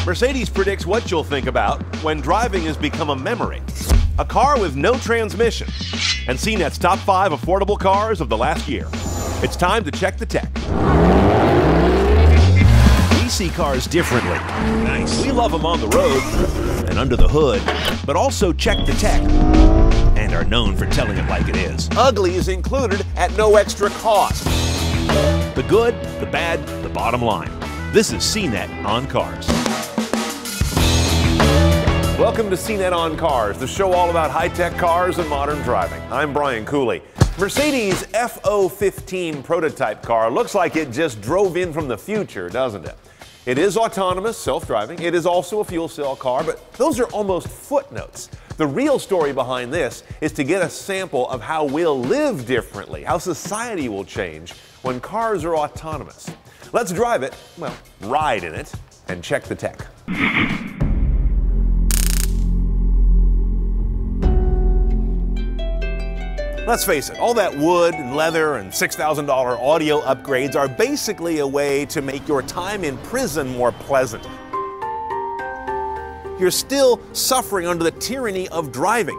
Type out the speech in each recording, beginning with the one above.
Mercedes predicts what you'll think about when driving has become a memory. A car with no transmission. And CNET's top 5 affordable cars of the last year. It's time to check the tech. We see cars differently. Nice. We love them on the road and under the hood, but also check the tech and are known for telling it like it is. Ugly is included at no extra cost. The good, the bad, the bottom line. This is CNET on Cars. Welcome to CNET on Cars, the show all about high-tech cars and modern driving. I'm Brian Cooley. Mercedes' F015 prototype car looks like it just drove in from the future, doesn't it? It is autonomous, self-driving. It is also a fuel cell car, but those are almost footnotes. The real story behind this is to get a sample of how we'll live differently, how society will change when cars are autonomous. Let's drive it, well, ride in it, and check the tech. Let's face it, all that wood and leather and $6,000 audio upgrades are basically a way to make your time in prison more pleasant. You're still suffering under the tyranny of driving.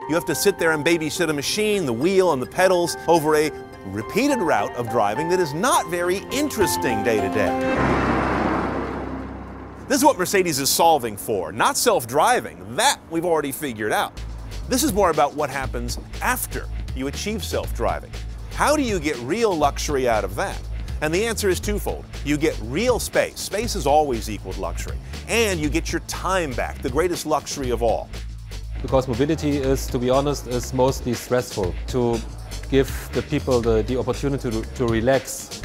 You have to sit there and babysit a machine, the wheel and the pedals, over a repeated route of driving that is not very interesting day to day. This is what Mercedes is solving for, not self-driving. That we've already figured out. This is more about what happens after you achieve self-driving. How do you get real luxury out of that? And the answer is twofold. You get real space. Space is always equal luxury. And you get your time back, the greatest luxury of all. Because mobility is, to be honest, is mostly stressful. To give the people the opportunity to relax,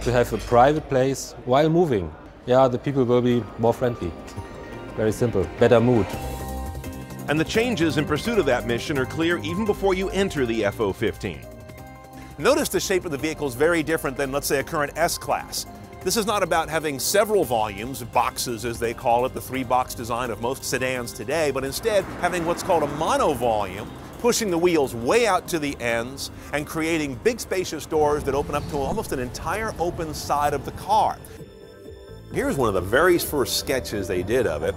to have a private place while moving. Yeah, the people will be more friendly. Very simple. Better mood. And the changes in pursuit of that mission are clear even before you enter the F015. Notice the shape of the vehicle is very different than, let's say, a current S-Class. This is not about having several volumes, boxes as they call it, the 3-box design of most sedans today, but instead having what's called a monovolume, pushing the wheels way out to the ends and creating big spacious doors that open up to almost an entire open side of the car. Here's one of the very first sketches they did of it.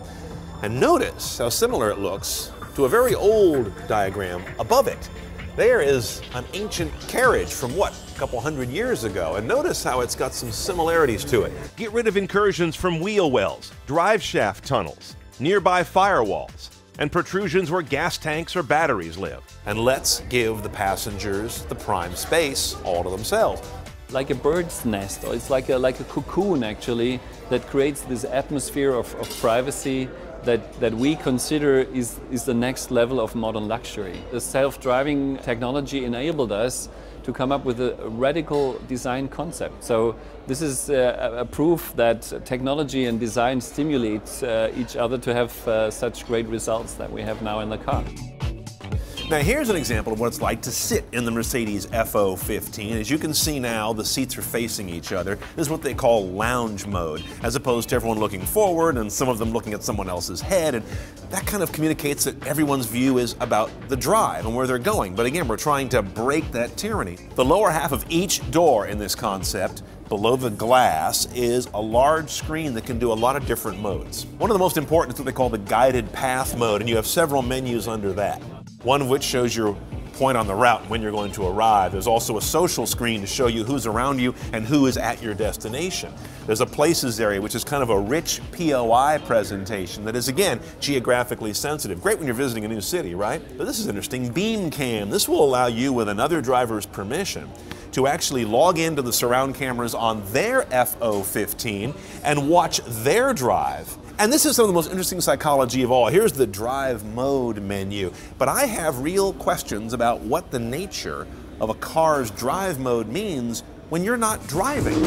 And notice how similar it looks to a very old diagram above it. There is an ancient carriage from what, a couple hundred years ago, and notice how it's got some similarities to it. Get rid of incursions from wheel wells, drive shaft tunnels, nearby firewalls, and protrusions where gas tanks or batteries live. And let's give the passengers the prime space all to themselves. Like a bird's nest, or it's like a cocoon actually, that creates this atmosphere of privacy that we consider is the next level of modern luxury. The self-driving technology enabled us to come up with a radical design concept. So this is a proof that technology and design stimulate each other to have such great results that we have now in the car. Now here's an example of what it's like to sit in the Mercedes F015. As you can see now, the seats are facing each other. This is what they call lounge mode, as opposed to everyone looking forward and some of them looking at someone else's head. And that kind of communicates that everyone's view is about the drive and where they're going. But again, we're trying to break that tyranny. The lower half of each door in this concept, below the glass, is a large screen that can do a lot of different modes. One of the most important is what they call the guided path mode, and you have several menus under that. One of which shows your point on the route when you're going to arrive. There's also a social screen to show you who's around you and who is at your destination. There's a places area, which is kind of a rich POI presentation that is, again, geographically sensitive. Great when you're visiting a new city, right? But this is interesting. Beam cam. This will allow you, with another driver's permission, to actually log into the surround cameras on their F015 and watch their drive. And this is some of the most interesting psychology of all. Here's the drive mode menu. But I have real questions about what the nature of a car's drive mode means when you're not driving.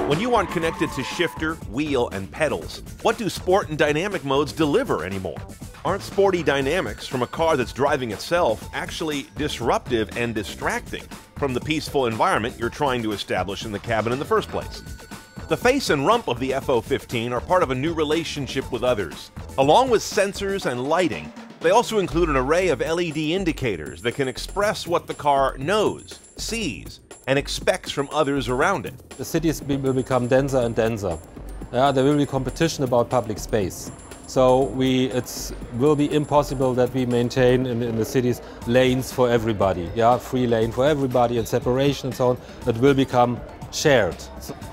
When you aren't connected to shifter, wheel, and pedals, what do sport and dynamic modes deliver anymore? Aren't sporty dynamics from a car that's driving itself actually disruptive and distracting from the peaceful environment you're trying to establish in the cabin in the first place? The face and rump of the F015 are part of a new relationship with others. Along with sensors and lighting, they also include an array of LED indicators that can express what the car knows, sees, and expects from others around it. The cities will become denser and denser. there will be competition about public space. So it will be impossible that we maintain in the cities lanes for everybody, free lane for everybody and separation and so on. It will become shared.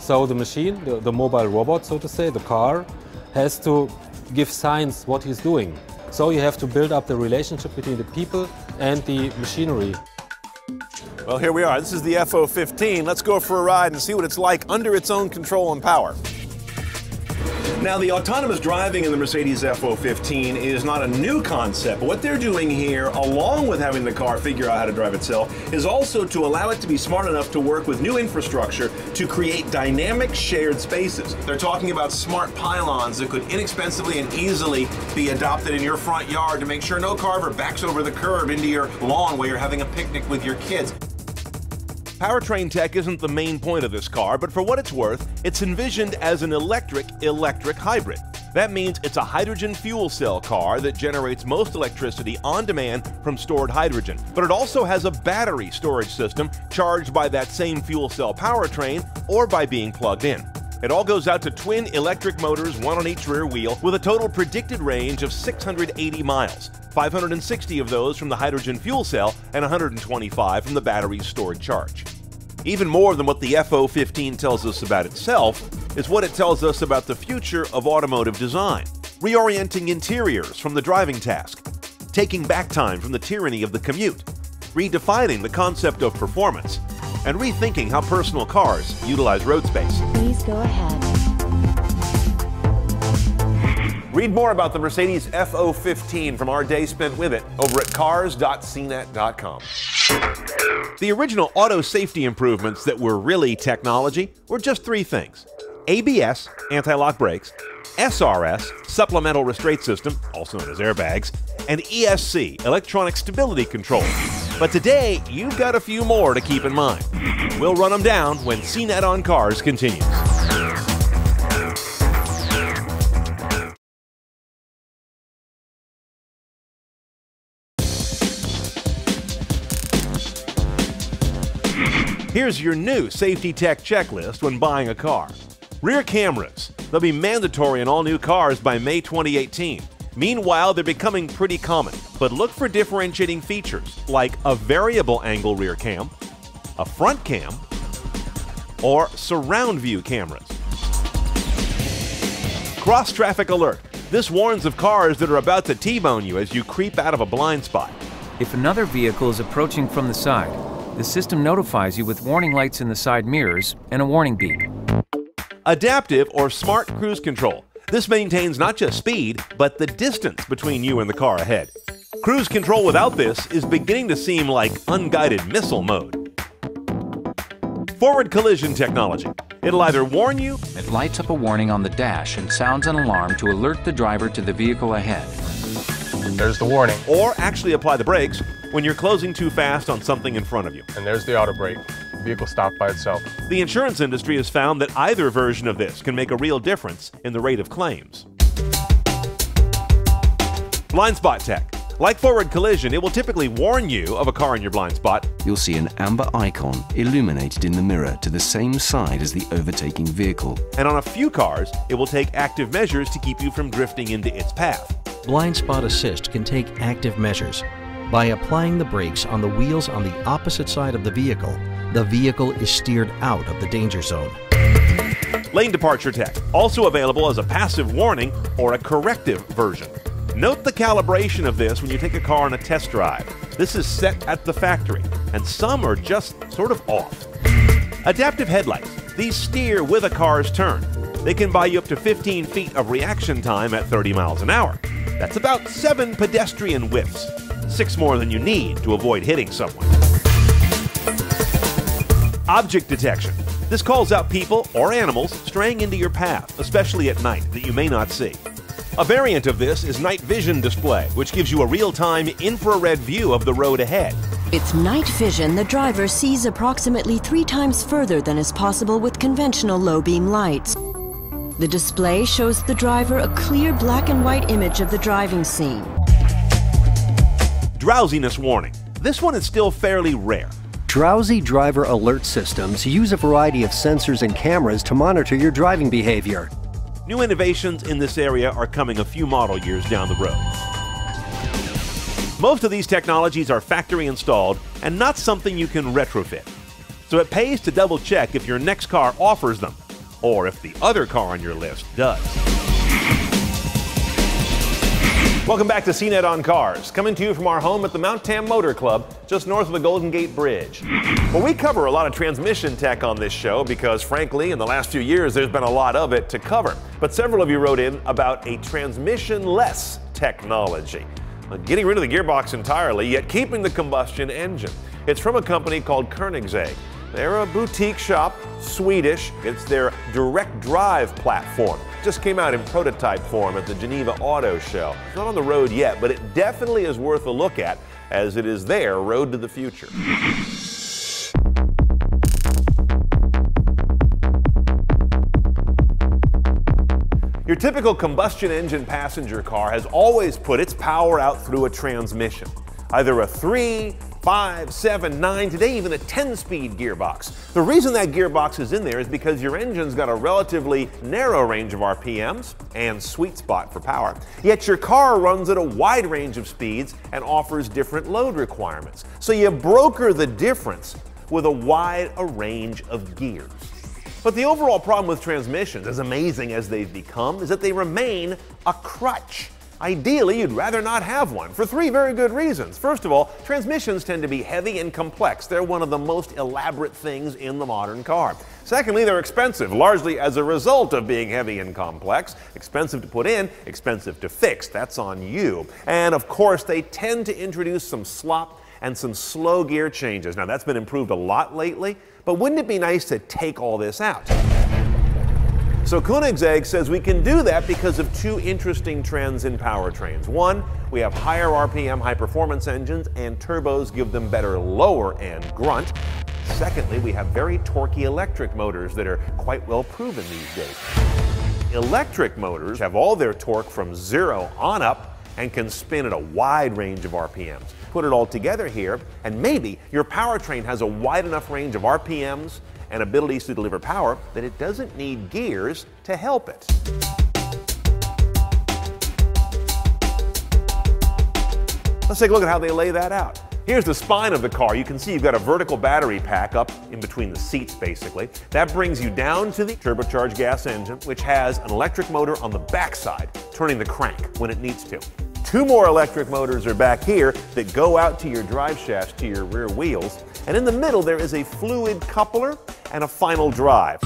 So the machine, the mobile robot, so to say, the car, has to give signs what he's doing. So you have to build up the relationship between the people and the machinery. Well, here we are. This is the FO15. Let's go for a ride and see what it's like under its own control and power. Now, the autonomous driving in the Mercedes FO15 is not a new concept, but what they're doing here, along with having the car figure out how to drive itself, is also to allow it to be smart enough to work with new infrastructure to create dynamic shared spaces. They're talking about smart pylons that could inexpensively and easily be adopted in your front yard to make sure no car ever backs over the curb into your lawn while you're having a picnic with your kids. Powertrain tech isn't the main point of this car, but for what it's worth, it's envisioned as an electric-electric hybrid. That means it's a hydrogen fuel cell car that generates most electricity on demand from stored hydrogen. But it also has a battery storage system charged by that same fuel cell powertrain or by being plugged in. It all goes out to twin electric motors, one on each rear wheel, with a total predicted range of 680 miles. 560 of those from the hydrogen fuel cell and 125 from the battery's stored charge. Even more than what the FO15 tells us about itself is what it tells us about the future of automotive design, reorienting interiors from the driving task, taking back time from the tyranny of the commute, redefining the concept of performance, and rethinking how personal cars utilize road space. Please go ahead. Read more about the Mercedes FO15 from our day spent with it over at cars.cnet.com. The original auto safety improvements that were really technology were just three things: ABS, anti-lock brakes, SRS, supplemental restraint system, also known as airbags, and ESC, electronic stability control. But today, you've got a few more to keep in mind. We'll run them down when CNET on Cars continues. Here's your new safety tech checklist when buying a car. Rear cameras. They'll be mandatory in all new cars by May 2018. Meanwhile, they're becoming pretty common, but look for differentiating features like a variable angle rear cam, a front cam, or surround view cameras. Cross traffic alert. This warns of cars that are about to T-bone you as you creep out of a blind spot. If another vehicle is approaching from the side, the system notifies you with warning lights in the side mirrors and a warning beep. Adaptive or smart cruise control. This maintains not just speed, but the distance between you and the car ahead. Cruise control without this is beginning to seem like unguided missile mode. Forward collision technology. It'll either warn you, it lights up a warning on the dash and sounds an alarm to alert the driver to the vehicle ahead. There's the warning. Or actually apply the brakes when you're closing too fast on something in front of you. And there's the auto brake. The vehicle stopped by itself. The insurance industry has found that either version of this can make a real difference in the rate of claims. Blind spot tech. Like forward collision, it will typically warn you of a car in your blind spot. You'll see an amber icon illuminated in the mirror to the same side as the overtaking vehicle. And on a few cars, it will take active measures to keep you from drifting into its path. Blind Spot Assist can take active measures. By applying the brakes on the wheels on the opposite side of the vehicle is steered out of the danger zone. Lane departure tech, also available as a passive warning or a corrective version. Note the calibration of this when you take a car on a test drive. This is set at the factory, and some are just sort of off. Adaptive headlights. These steer with a car's turn. They can buy you up to 15 feet of reaction time at 30 miles an hour. That's about 7 pedestrian whiffs, 6 more than you need to avoid hitting someone. Object detection. This calls out people or animals straying into your path, especially at night, that you may not see. A variant of this is night vision display, which gives you a real-time infrared view of the road ahead. It's night vision. The driver sees approximately 3 times further than is possible with conventional low-beam lights. The display shows the driver a clear black and white image of the driving scene. Drowsiness warning. This one is still fairly rare. Drowsy driver alert systems use a variety of sensors and cameras to monitor your driving behavior. New innovations in this area are coming a few model years down the road. Most of these technologies are factory installed and not something you can retrofit. So it pays to double check if your next car offers them, or if the other car on your list does. Welcome back to CNET on Cars, coming to you from our home at the Mount Tam Motor Club, just north of the Golden Gate Bridge. Well, we cover a lot of transmission tech on this show because, frankly, in the last few years, there's been a lot of it to cover. But several of you wrote in about a transmission-less technology. Getting rid of the gearbox entirely, yet keeping the combustion engine. It's from a company called Koenigsegg. They're a boutique shop, Swedish. It's their direct drive platform. Just came out in prototype form at the Geneva Auto Show. It's not on the road yet, but it definitely is worth a look at, as it is their road to the future. Your typical combustion engine passenger car has always put its power out through a transmission. Either a 3, 5, 7, 9, today even a 10-speed gearbox. The reason that gearbox is in there is because your engine's got a relatively narrow range of RPMs and sweet spot for power. Yet your car runs at a wide range of speeds and offers different load requirements. So you broker the difference with a wide range of gears. But the overall problem with transmissions, as amazing as they've become, is that they remain a crutch. Ideally, you'd rather not have one, for three very good reasons. First of all, transmissions tend to be heavy and complex. They're one of the most elaborate things in the modern car. Secondly, they're expensive, largely as a result of being heavy and complex. Expensive to put in, expensive to fix. That's on you. And of course, they tend to introduce some slop and some slow gear changes. Now, that's been improved a lot lately, but wouldn't it be nice to take all this out? So Koenigsegg says we can do that because of two interesting trends in powertrains. One, we have higher RPM high-performance engines, and turbos give them better lower-end grunt. Secondly, we have very torquey electric motors that are quite well proven these days. Electric motors have all their torque from 0 on up and can spin at a wide range of RPMs. Put it all together here, and maybe your powertrain has a wide enough range of RPMs and abilities to deliver power that it doesn't need gears to help it. Let's take a look at how they lay that out. Here's the spine of the car. You can see you've got a vertical battery pack up in between the seats, basically. That brings you down to the turbocharged gas engine, which has an electric motor on the backside, turning the crank when it needs to. Two more electric motors are back here that go out to your drive shafts, to your rear wheels. And in the middle, there is a fluid coupler and a final drive.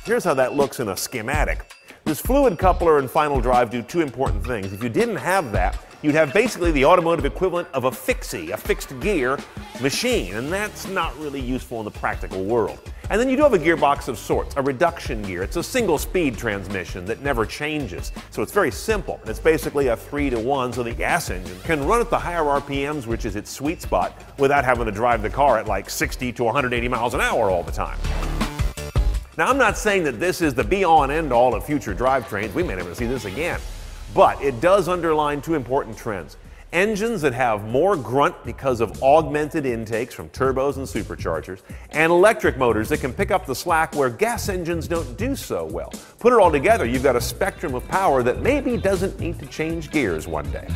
Here's how that looks in a schematic. This fluid coupler and final drive do two important things. If you didn't have that, you'd have basically the automotive equivalent of a fixie, a fixed gear machine, and that's not really useful in the practical world. And then you do have a gearbox of sorts, a reduction gear. It's a single-speed transmission that never changes, so it's very simple. It's basically a 3-to-1, so the gas engine can run at the higher RPMs, which is its sweet spot, without having to drive the car at like 60 to 180 miles an hour all the time. Now, I'm not saying that this is the be-all and end-all of future drivetrains. We may never see this again. But it does underline two important trends. Engines that have more grunt because of augmented intakes from turbos and superchargers, and electric motors that can pick up the slack where gas engines don't do so well. Put it all together, you've got a spectrum of power that maybe doesn't need to change gears one day.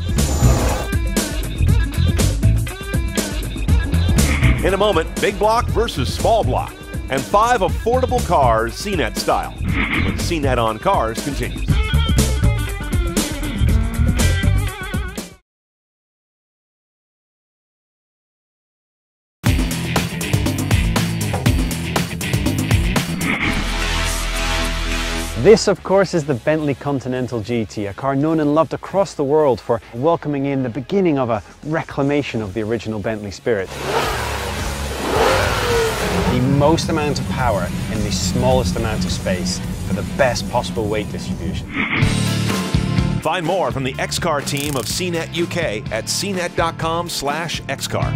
In a moment, big block versus small block, and 5 affordable cars CNET style, when CNET on Cars continues. This, of course, is the Bentley Continental GT, a car known and loved across the world for welcoming in the beginning of a reclamation of the original Bentley spirit. The most amount of power in the smallest amount of space for the best possible weight distribution. Find more from the XCar team of CNET UK at cnet.com/XCar.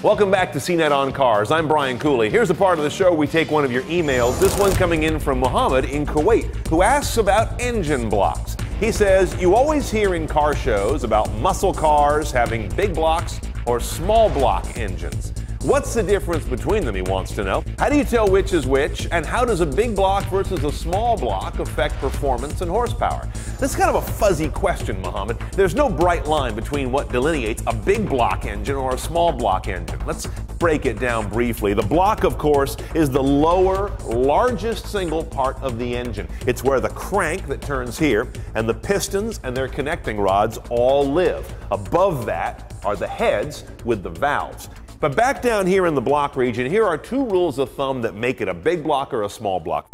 Welcome back to CNET on Cars. I'm Brian Cooley. Here's the part of the show we take one of your emails. This one coming in from Mohammed in Kuwait, who asks about engine blocks. He says, you always hear in car shows about muscle cars having big blocks or small block engines. What's the difference between them, he wants to know. How do you tell which is which, and how does a big block versus a small block affect performance and horsepower? This is kind of a fuzzy question, Mohammed. There's no bright line between what delineates a big block engine or a small block engine. Let's break it down briefly. The block, of course, is the lower, largest single part of the engine. It's where the crank that turns here and the pistons and their connecting rods all live. Above that are the heads with the valves. But back down here in the block region, here are two rules of thumb that make it a big block or a small block.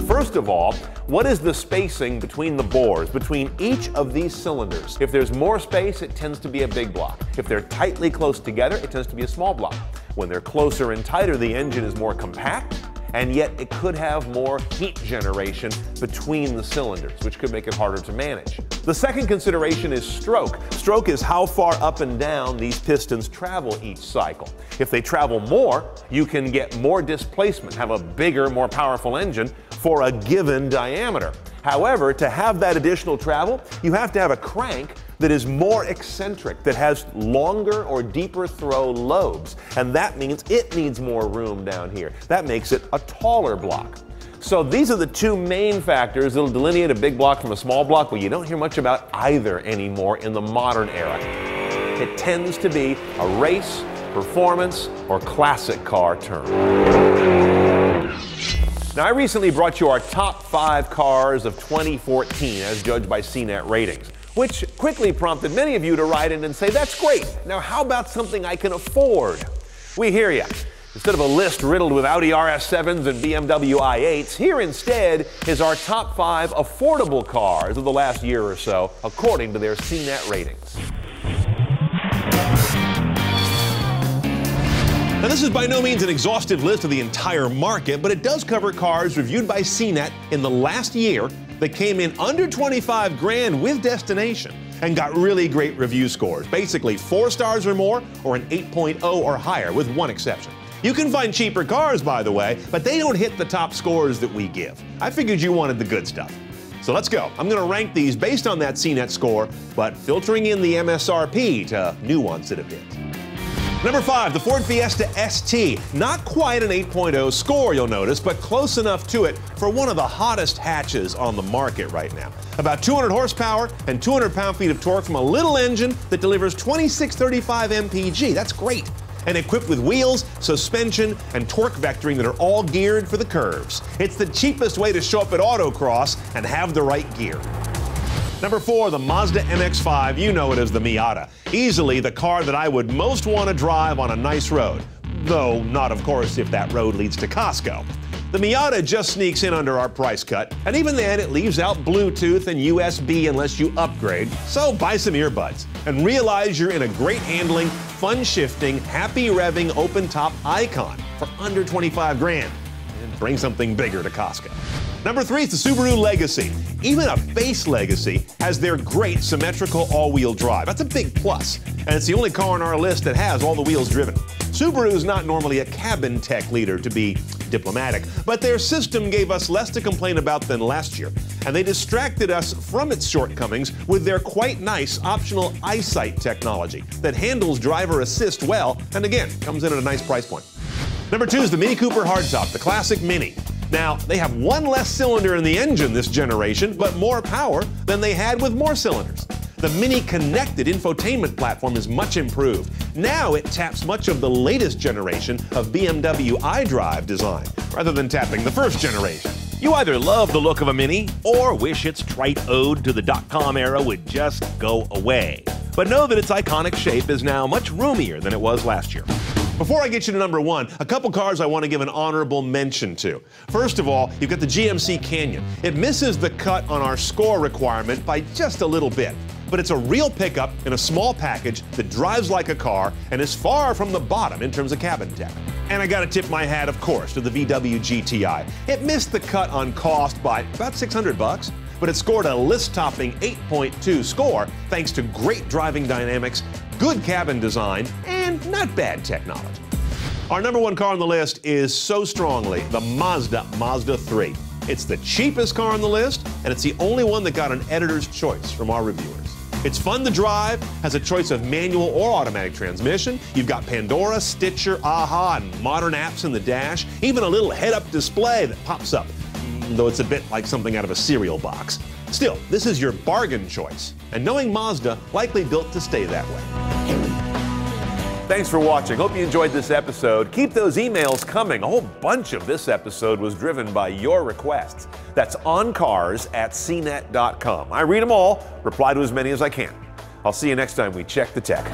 First of all, what is the spacing between the bores, between each of these cylinders? If there's more space, it tends to be a big block. If they're tightly close together, it tends to be a small block. When they're closer and tighter, the engine is more compact, and yet it could have more heat generation between the cylinders, which could make it harder to manage. The second consideration is stroke. Stroke is how far up and down these pistons travel each cycle. If they travel more, you can get more displacement, have a bigger, more powerful engine for a given diameter. However, to have that additional travel, you have to have a crank that is more eccentric, that has longer or deeper throw lobes, and that means it needs more room down here. That makes it a taller block. So these are the two main factors that will delineate a big block from a small block. Well, you don't hear much about either anymore in the modern era. It tends to be a race, performance, or classic car term. Now, I recently brought you our top 5 cars of 2014 as judged by CNET ratings, which quickly prompted many of you to write in and say, that's great. Now, how about something I can afford? We hear you. Instead of a list riddled with Audi RS7s and BMW i8s, here instead is our top 5 affordable cars of the last year or so, according to their CNET ratings. Now, this is by no means an exhaustive list of the entire market, but it does cover cars reviewed by CNET in the last year that came in under 25 grand with destination and got really great review scores. Basically 4 stars or more, or an 8.0 or higher, with one exception. You can find cheaper cars, by the way, but they don't hit the top scores that we give. I figured you wanted the good stuff. So let's go. I'm going to rank these based on that CNET score, but filtering in the MSRP to nuance it a bit. Number 5, the Ford Fiesta ST. Not quite an 8.0 score, you'll notice, but close enough to it for one of the hottest hatches on the market right now. About 200 horsepower and 200 pound-feet of torque from a little engine that delivers 2635 mpg. That's great. And equipped with wheels, suspension, and torque vectoring that are all geared for the curves. It's the cheapest way to show up at autocross and have the right gear. Number 4, the Mazda MX-5, you know it as the Miata. Easily the car that I would most want to drive on a nice road. Though not, of course, if that road leads to Costco. The Miata just sneaks in under our price cut, and even then it leaves out Bluetooth and USB unless you upgrade, so buy some earbuds and realize you're in a great handling, fun shifting, happy revving, open top icon for under 25 grand. And bring something bigger to Costco. Number 3 is the Subaru Legacy. Even a base Legacy has their great symmetrical all-wheel drive. That's a big plus, and it's the only car on our list that has all the wheels driven. Subaru is not normally a cabin tech leader, to be diplomatic, but their system gave us less to complain about than last year, and they distracted us from its shortcomings with their quite nice optional eyesight technology that handles driver assist well, and again, comes in at a nice price point. Number 2 is the Mini Cooper Hardtop, the classic Mini. Now, they have one less cylinder in the engine this generation, but more power than they had with more cylinders. The Mini connected infotainment platform is much improved. Now it taps much of the latest generation of BMW iDrive design, rather than tapping the first generation. You either love the look of a Mini, or wish its trite ode to the .com era would just go away. But know that its iconic shape is now much roomier than it was last year. Before I get you to number 1, a couple cars I want to give an honorable mention to. First of all, you've got the GMC Canyon. It misses the cut on our score requirement by just a little bit, but it's a real pickup in a small package that drives like a car and is far from the bottom in terms of cabin tech. And I gotta tip my hat, of course, to the VW GTI. It missed the cut on cost by about $600, but it scored a list-topping 8.2 score thanks to great driving dynamics, good cabin design, and not bad technology. Our number 1 car on the list is so strongly the Mazda 3. It's the cheapest car on the list, and it's the only one that got an editor's choice from our reviewers. It's fun to drive, has a choice of manual or automatic transmission. You've got Pandora, Stitcher, AHA, and modern apps in the dash. Even a little head-up display that pops up, though it's a bit like something out of a cereal box. Still, this is your bargain choice, and knowing Mazda, likely built to stay that way. Thanks for watching. Hope you enjoyed this episode. Keep those emails coming. A whole bunch of this episode was driven by your requests. That's oncars@cnet.com. I read them all, reply to as many as I can. I'll see you next time we check the tech.